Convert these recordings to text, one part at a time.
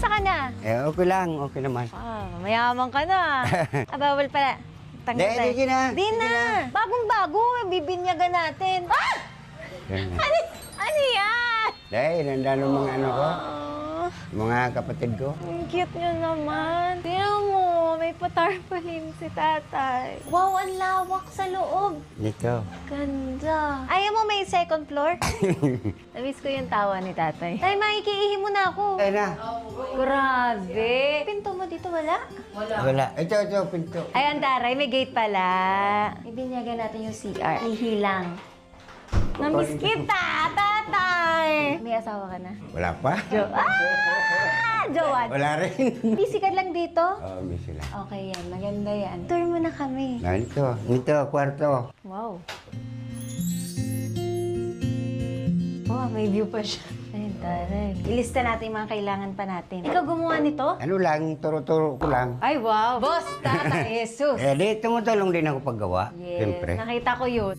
Kamusta ka na? Okay lang, okay naman. Mayaman ka na. Bawal pala. Tanggal tayo. Di na. Di na. Bagong-bago, bibinyagan natin. Ganun. Ano yan? Dahil, nandang ng mga ano ko, Oh, mga kapatid ko. ang cute nyo naman. Tingnan mo, may patarpalim si tatay. Wow, ang lawak sa loob. Dito. Ganda. Ayaw mo may second floor? Namiss ko yung tawa ni tatay. Tay, makikiihi mo na ako. Ay na. Grabe. Pinto mo dito wala? Wala. Ito, pinto. Ay, ang taray, may gate pala. Ibinyagan natin yung CR. Ihilang. Namiss kita, tatay! May asawa ka na? Wala pa? Jowan! Wala rin. Busy ka lang dito? Oo, may sila. Okay yan, maganda yan. Tour mo na kami. Dito, kwarto. Wow. Oh, may view pa siya. Ayun, taray. Ilista natin yung mga kailangan pa natin. Ikaw gumawa nito? Ano lang, turo-turo ko lang. Ay, wow! Boss, Tata Jesus! Di, tumutulong din ako paggawa. Yes, Siyempre. nakita ko yun.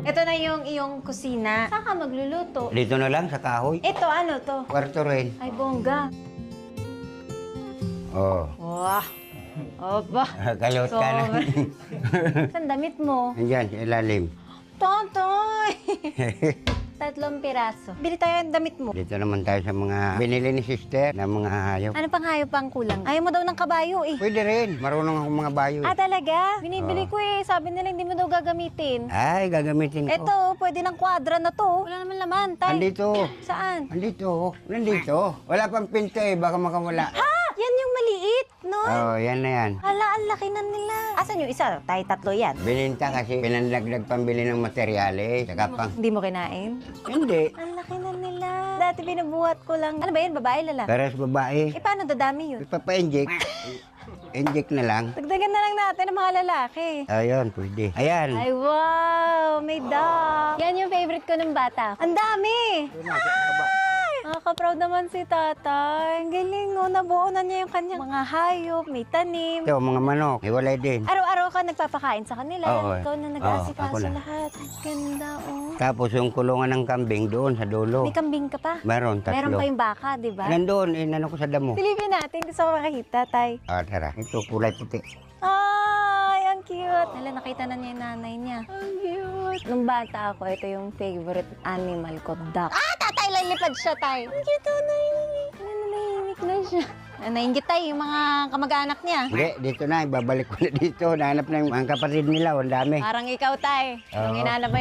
Ito na yung iyong kusina. Saan ka magluluto? Dito na lang, sa kahoy. Ito, ano to? Kwarto rin. Ay, bongga. Oo. Wah! Oba! Kalot ka na. Saan damit mo? Andyan, sa ilalim. Totoy! 3 piraso. Bili tayo ng damit mo. Dito naman tayo sa mga binili ni sister na mga hayop. Ano pang hayop pang kulang? Ayaw mo daw ng kabayo eh. Pwede rin. Marunong ako mga bayo. Ah, talaga? Binibili ko eh. Sabi nila hindi mo daw gagamitin. Ay, gagamitin ko. Ito, pwede ng kwadra na to. Wala naman laman, tay. Andito. Saan? Nandito. Wala pang pinto eh. Baka makawala. Ha? Yan yung maliit, no? Oo, yan na yan. Hala, ang laki na nila. Asan yung isa? Tayo 3 yan. Bininta kasi pinandagdag pambili ng materyales. Saka pang... Hindi mo kinain? Hindi. Ang laki na nila. Dati binubuhat ko lang. Ano ba yan? Babae, lalaki? Para sa babae. Eh, paano dadami yun? Ipapa-inject. Inject na lang. Dagdagan na lang natin ng mga lalaki. Ayun, pwede. Ayan. Ay, wow! May dog! Yan yung favorite ko ng bata. Ang dami! Nakaka-proud naman si tatay. Ang galing, oh. Nabuo na niya yung kanyang mga hayop, may tanim. Ito, mga manok. Hiwalay din. Araw-araw ka nagpapakain sa kanila. Oo. Ikaw na Oo, nag-aasikaso ako na. lahat. Ganda, oh. Tapos yung kulungan ng kambing doon sa dulo. May kambing ka pa. Meron, tatlo. Meron pa yung baka, di ba? Nandun, inano ko sa damo. Silipin natin. Gusto ko makakita, tay. Tara. Ito, kulay puti. Ay, ang cute. Hala, nakita na niya yung nanay niya. Ang cute. Nung bata ako, ito yung favorite animal ko, duck. Ah, tatay, lalipad siya, tay. Ang cute, nahihimik na siya. Nainggit tayo yung mga kamag-anak niya. Hindi, dito na. Ibabalik ko na dito. Nahanap na yung mga kapatid nila. Ang dami. Parang ikaw, tay. Nung Oo. hinanap mo